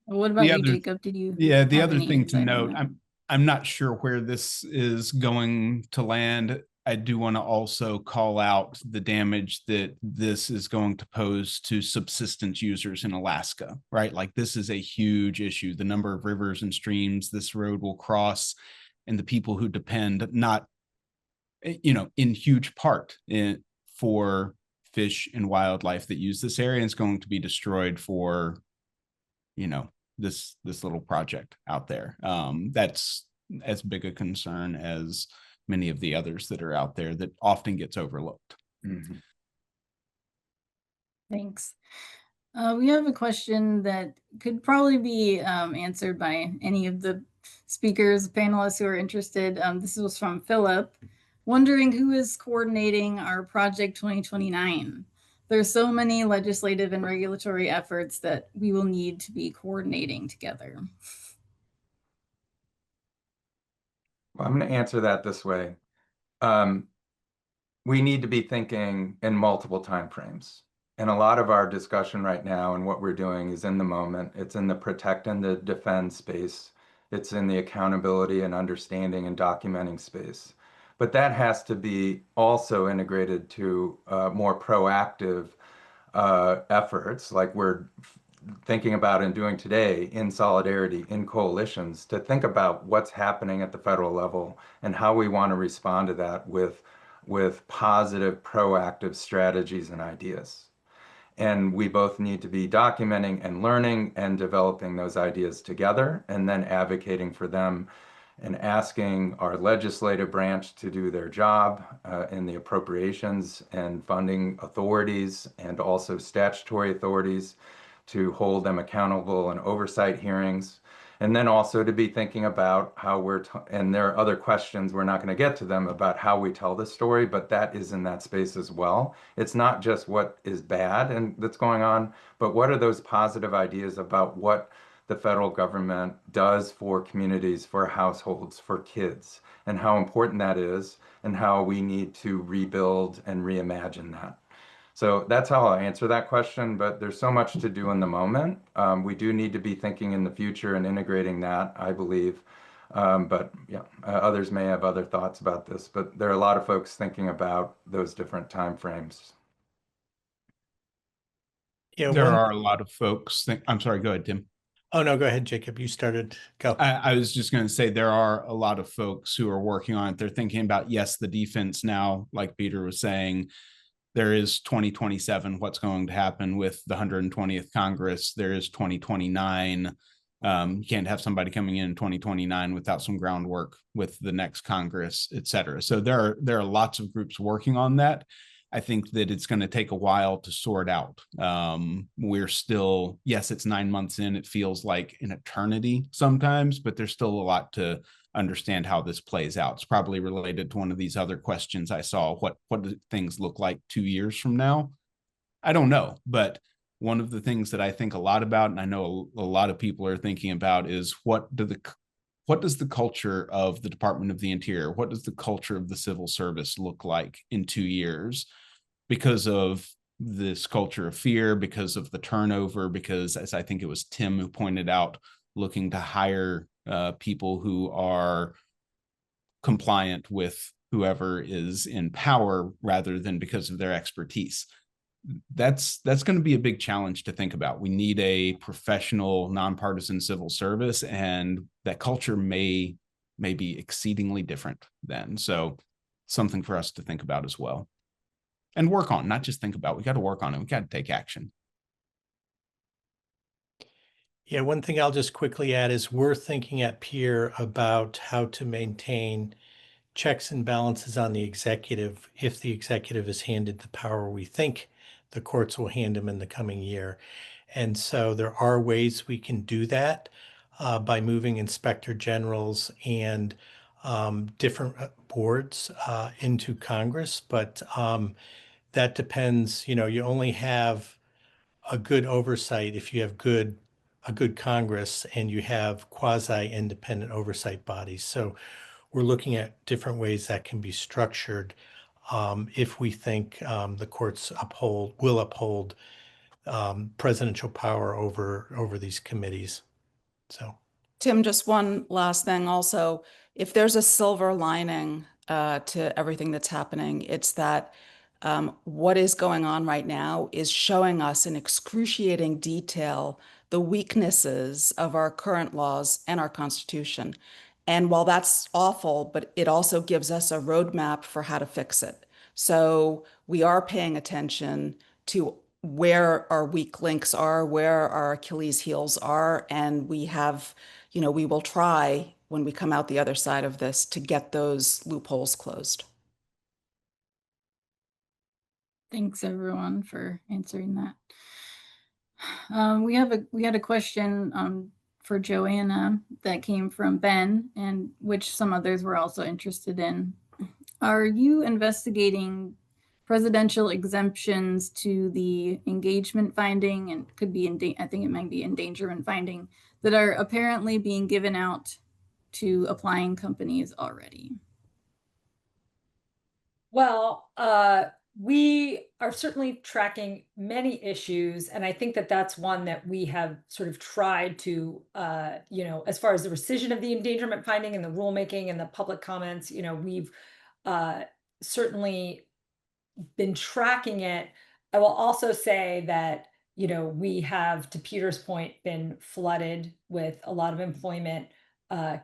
What about you, Jacob? Did you the have other any thing to insight on note, that? I'm not sure where this is going to land. I do want to also call out the damage that this is going to pose to subsistence users in Alaska, right? Like, this is a huge issue. The number of rivers and streams this road will cross, and the people who depend, not, in huge part for fish and wildlife that use this area, is going to be destroyed for, this little project out there. That's as big a concern as many of the others that are out there that often gets overlooked. Mm-hmm. Thanks. We have a question that could probably be answered by any of the speakers, panelists who are interested. This was from Philip, wondering who is coordinating our Project 2029. There's so many legislative and regulatory efforts that we will need to be coordinating together. Well, I'm going to answer that this way. We need to be thinking in multiple timeframes. And a lot of our discussion right now and what we're doing is in the moment. It's in the protect and the defend space. It's in the accountability and understanding and documenting space. But that has to be also integrated to more proactive efforts like we're thinking about and doing today in solidarity, in coalitions, to think about what's happening at the federal level and how we want to respond to that with positive, proactive strategies and ideas. And we both need to be documenting and learning and developing those ideas together, and then advocating for them and asking our legislative branch to do their job in the appropriations and funding authorities, and also statutory authorities, to hold them accountable in oversight hearings. And then also to be thinking about how and there are other questions, we're not going to get to them, about how we tell the story, but that is in that space as well. It's not just what is bad and that's going on, but what are those positive ideas about what the federal government does for communities, for households, for kids, and how important that is, and how we need to rebuild and reimagine that. So that's how I'll answer that question, but there's so much to do in the moment. We do need to be thinking in the future and integrating that, I believe. But yeah, others may have other thoughts about this, but there are a lot of folks thinking about those different timeframes. Yeah, There are a lot of folks I'm sorry, go ahead, Tim. Oh, no, go ahead, Jacob. You started. Go. I was just going to say, there are a lot of folks who are working on it. They're thinking about, yes, the defense now, like Peter was saying. There is 2027, what's going to happen with the 120th Congress. There is 2029. You can't have somebody coming in 2029 without some groundwork with the next Congress, et cetera. So there are lots of groups working on that. I think that it's going to take a while to sort out. We're still, yes, it's 9 months in. It feels like an eternity sometimes, but there's still a lot to understand how this plays out. It's probably related to one of these other questions I saw. What do things look like 2 years from now? I don't know, but one of the things that I think a lot about, and I know a lot of people are thinking about, is what does the culture of the Department of the Interior, what does the culture of the civil service look like in 2 years? Because of this culture of fear, because of the turnover, because, as I think it was Tim who pointed out, looking to hire people who are compliant with whoever is in power rather than because of their expertise. that's going to be a big challenge to think about. We need a professional, nonpartisan civil service, and that culture may be exceedingly different then. So something for us to think about as well and work on, not just think about. We got to work on it. We got to take action. Yeah, one thing I'll just quickly add is we're thinking at Peer about how to maintain checks and balances on the executive if the executive is handed the power we think the courts will hand him in the coming year. And so there are ways we can do that by moving inspector generals and different boards into Congress. But that depends, you only have a good oversight if you have a good Congress and you have quasi-independent oversight bodies. So we're looking at different ways that can be structured if we think the courts will uphold presidential power over these committees. So, Tim, just one last thing also. If there's a silver lining to everything that's happening, it's that what is going on right now is showing us in excruciating detail the weaknesses of our current laws and our Constitution. And while that's awful, but it also gives us a roadmap for how to fix it. So we are paying attention to where our weak links are, where our Achilles heels are, and we have, we will try when we come out the other side of this to get those loopholes closed. Thanks everyone for answering that. We had a question for Joanna that came from Ben, and which some others were also interested in. Are you investigating presidential exemptions to the engagement finding, and could be I think it might be endangerment finding, that are apparently being given out to applying companies already? Well, we are certainly tracking many issues, and I think that that's one that we have sort of tried to, as far as the rescission of the endangerment finding and the rulemaking and the public comments, we've certainly been tracking it. I will also say that, we have, to Peter's point, been flooded with a lot of employment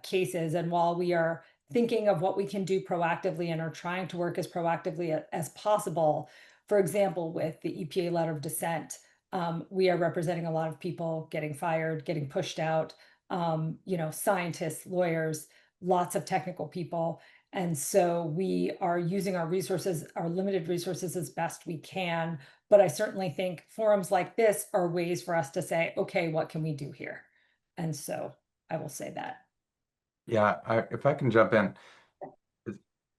cases, and while we are thinking of what we can do proactively and are trying to work as proactively as possible. For example, with the EPA letter of dissent, we are representing a lot of people getting fired, getting pushed out, scientists, lawyers, lots of technical people. And so we are using our resources, our limited resources, as best we can. But I certainly think forums like this are ways for us to say, okay, what can we do here? And so I will say that. Yeah, if I can jump in,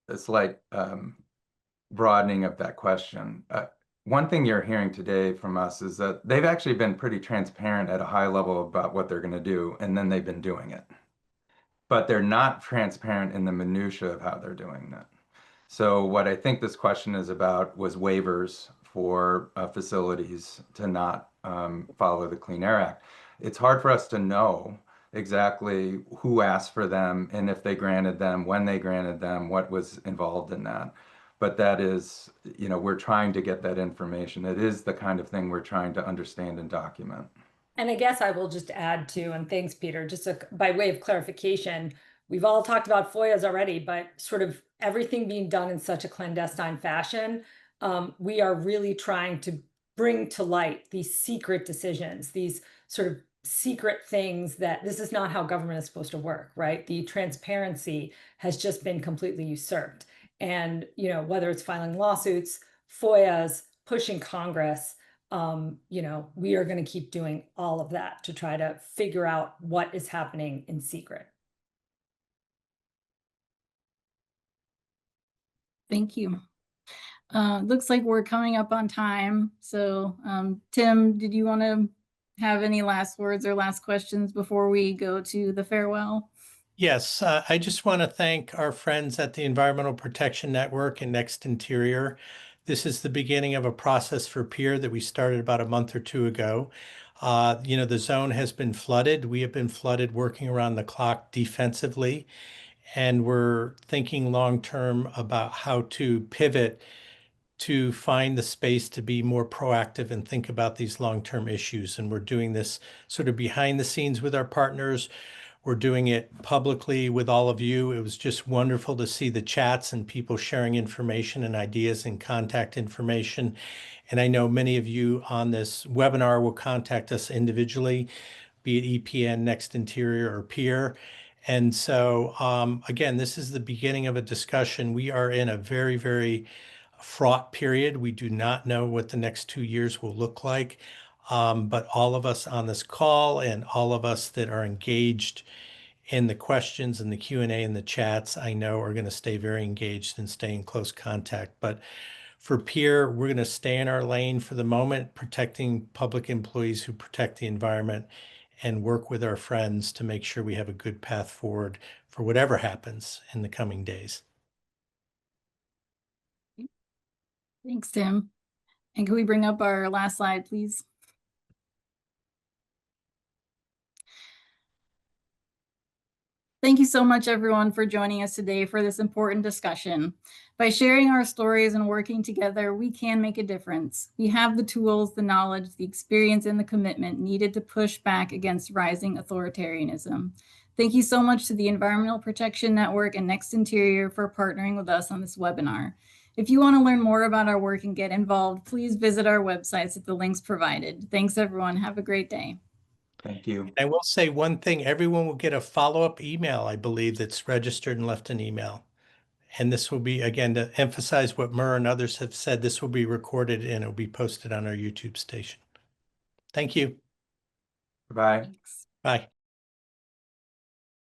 it's like broadening of that question. One thing you're hearing today from us is that they've actually been pretty transparent at a high level about what they're going to do, and then they've been doing it. But they're not transparent in the minutia of how they're doing that. So what I think this question is about was waivers for facilities to not follow the Clean Air Act. It's hard for us to know exactly who asked for them and if they granted them, when they granted them, what was involved in that. But that is, we're trying to get that information. It is the kind of thing we're trying to understand and document. And I guess I will just add to, and thanks, Peter, just by way of clarification, we've all talked about FOIAs already, but sort of everything being done in such a clandestine fashion, we are really trying to bring to light these secret decisions, these sort of secret things that this is not how government is supposed to work, right? The transparency has just been completely usurped. And, whether it's filing lawsuits, FOIAs, pushing Congress, we are going to keep doing all of that to try to figure out what is happening in secret. Thank you. Looks like we're coming up on time. So Tim, did you want to have any last words or last questions before we go to the farewell? Yes, I just want to thank our friends at the Environmental Protection Network and Next Interior. This is the beginning of a process for Peer that we started about a month or two ago. The zone has been flooded. We have been flooded working around the clock defensively, and we're thinking long-term about how to pivot to find the space to be more proactive and think about these long-term issues. And we're doing this sort of behind the scenes with our partners. We're doing it publicly with all of you. It was just wonderful to see the chats and people sharing information and ideas and contact information. And I know many of you on this webinar will contact us individually, be it EPN, Next Interior, or Peer. And so, again, this is the beginning of a discussion. We are in a very, very fraught period. We do not know what the next 2 years will look like. But all of us on this call and all of us that are engaged in the questions and the Q&A and the chats, I know are going to stay very engaged and stay in close contact. But for Peer, we're going to stay in our lane for the moment, protecting public employees who protect the environment, and work with our friends to make sure we have a good path forward for whatever happens in the coming days. Thanks, Tim. And can we bring up our last slide, please? Thank you so much, everyone, for joining us today for this important discussion. By sharing our stories and working together, we can make a difference. We have the tools, the knowledge, the experience, and the commitment needed to push back against rising authoritarianism. Thank you so much to the Environmental Protection Network and Next Interior for partnering with us on this webinar. If you want to learn more about our work and get involved, please visit our websites at the links provided. Thanks, everyone. Have a great day. Thank you. I will say one thing, everyone will get a follow-up email, I believe, that's registered and left an email. And this will be, again, to emphasize what Mur and others have said, this will be recorded and it will be posted on our YouTube station. Thank you. Bye. Thanks. Bye.